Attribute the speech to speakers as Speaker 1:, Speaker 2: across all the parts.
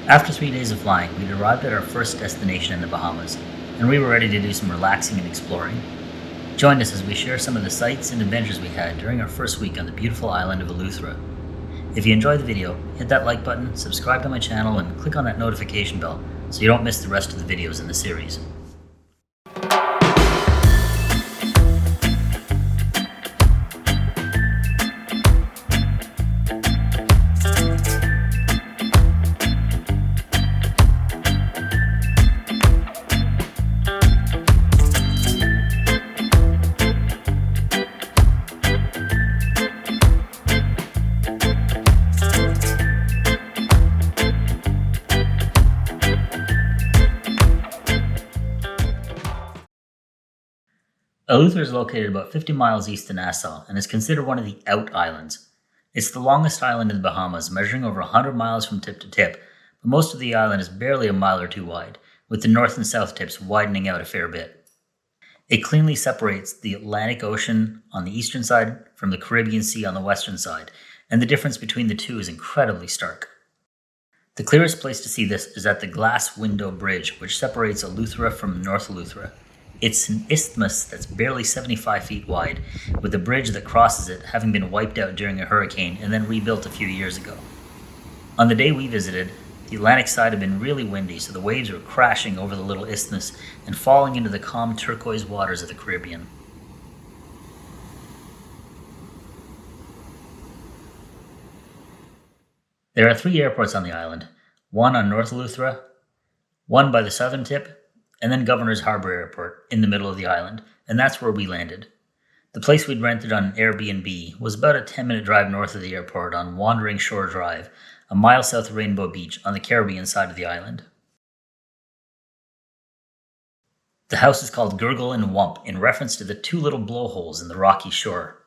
Speaker 1: After 3 days of flying, we'd arrived at our first destination in the Bahamas, and we were ready to do some relaxing and exploring. Join us as we share some of the sights and adventures we had during our first week on the beautiful island of Eleuthera. If you enjoyed the video, hit that like button, subscribe to my channel, and click on that notification bell so you don't miss the rest of the videos in the series. Eleuthera is located about 50 miles east of Nassau and is considered one of the out islands. It's the longest island in the Bahamas, measuring over 100 miles from tip to tip, but most of the island is barely a mile or two wide, with the north and south tips widening out a fair bit. It cleanly separates the Atlantic Ocean on the eastern side from the Caribbean Sea on the western side, and the difference between the two is incredibly stark. The clearest place to see this is at the Glass Window Bridge, which separates Eleuthera from North Eleuthera. It's an isthmus that's barely 75 feet wide, with the bridge that crosses it having been wiped out during a hurricane and then rebuilt a few years ago. On the day we visited, the Atlantic side had been really windy, so the waves were crashing over the little isthmus and falling into the calm turquoise waters of the Caribbean. There are 3 airports on the island, one on North Eleuthera, one by the southern tip, and then Governor's Harbour Airport in the middle of the island, and that's where we landed. The place we'd rented on Airbnb was about a 10-minute drive north of the airport on Wandering Shore Drive, a mile south of Rainbow Beach on the Caribbean side of the island. The house is called Gurgle and Wump in reference to the 2 little blowholes in the rocky shore.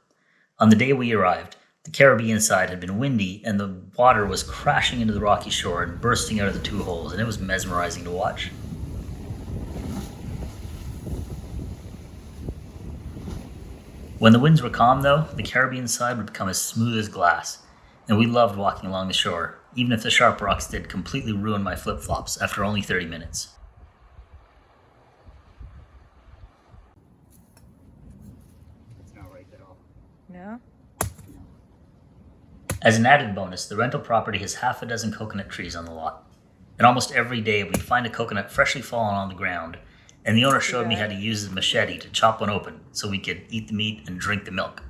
Speaker 1: On the day we arrived, the Caribbean side had been windy and the water was crashing into the rocky shore and bursting out of the 2 holes, and it was mesmerizing to watch. When the winds were calm, though, the Caribbean side would become as smooth as glass, and we loved walking along the shore, even if the sharp rocks did completely ruin my flip-flops after only 30 minutes. It's not right at all.
Speaker 2: No?
Speaker 1: As an added bonus, the rental property has half a dozen coconut trees on the lot, and almost every day we'd find a coconut freshly fallen on the ground, and the owner showed me how to use his machete to chop one open so we could eat the meat and drink the milk.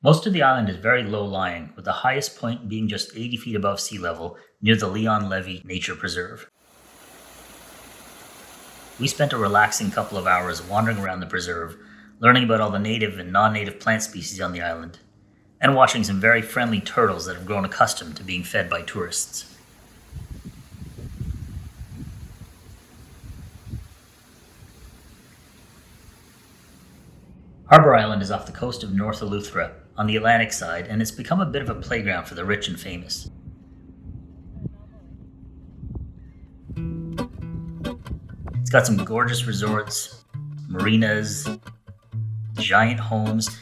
Speaker 1: Most of the island is very low-lying, with the highest point being just 80 feet above sea level near the Levy Nature Preserve. We spent a relaxing couple of hours wandering around the preserve, learning about all the native and non-native plant species on the island, and watching some very friendly turtles that have grown accustomed to being fed by tourists. Harbour Island is off the coast of North Eleuthera on the Atlantic side, and it's become a bit of a playground for the rich and famous. It's got some gorgeous resorts, marinas, giant homes,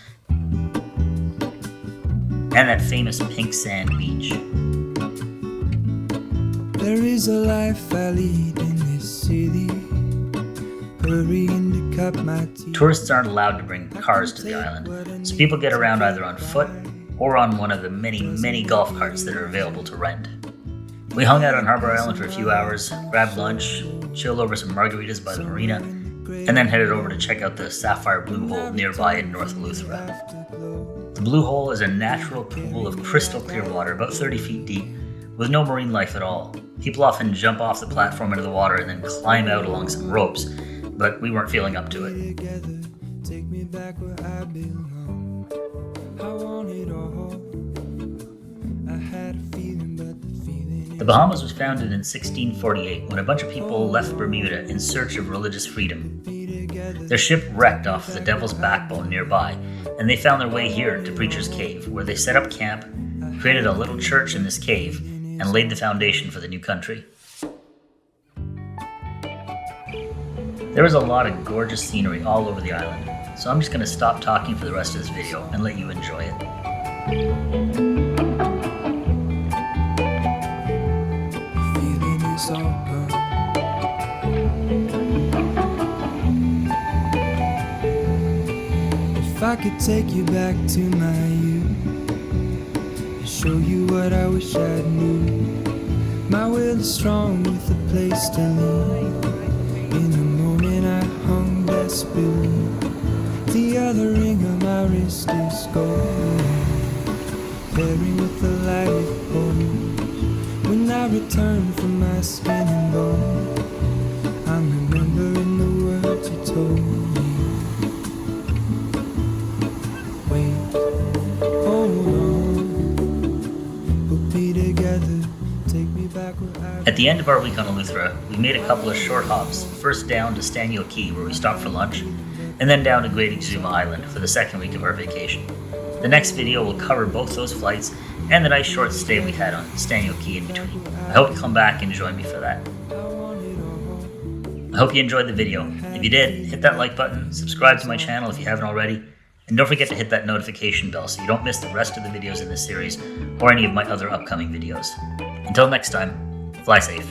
Speaker 1: and that famous pink sand beach.
Speaker 3: There is a life I lead in this city, hurrying to cut my teeth.
Speaker 1: Tourists aren't allowed to bring cars to the island, so people get around either on foot or on one of the many golf carts that are available to rent. We hung out on Harbour Island for a few hours, grabbed lunch, chilled over some margaritas by the marina, and then headed over to check out the Sapphire Blue Hole nearby in North Eleuthera. The Blue Hole is a natural pool of crystal clear water about 30 feet deep, with no marine life at all. People often jump off the platform into the water and then climb out along some ropes, but we weren't feeling up to it.
Speaker 3: Take me back where I belong. I want it all. I had a feeling, but the feeling.
Speaker 1: The Bahamas was founded in 1648 when a bunch of people left Bermuda in search of religious freedom. Their ship wrecked off the Devil's Backbone nearby, and they found their way here to Preacher's Cave, where they set up camp, created a little church in this cave, and laid the foundation for the new country. There was a lot of gorgeous scenery all over the island, so I'm just going to stop talking for the rest of this video and let you enjoy it.
Speaker 3: Feeling is all gone. If I could take you back to my youth and show you what I wish I knew. My will is strong with a place to lead. In the moment I hung desperately. The other ring on my wrist is gold, pairing with the light it holds. When I return from my skin and bone, I'm remembering the words you told me. Wait, hold on, we'll be together. Take me back where I
Speaker 1: At the end of our week on Eleuthera, we made a couple of short hops, first down to Stanio Key where we stopped for lunch, and then down to Great Exuma Island for the second week of our vacation. The next video will cover both those flights and the nice short stay we had on Stanio Key in between. I hope you come back and join me for that. I hope you enjoyed the video. If you did, hit that like button, subscribe to my channel if you haven't already, and don't forget to hit that notification bell so you don't miss the rest of the videos in this series or any of my other upcoming videos. Until next time, fly safe.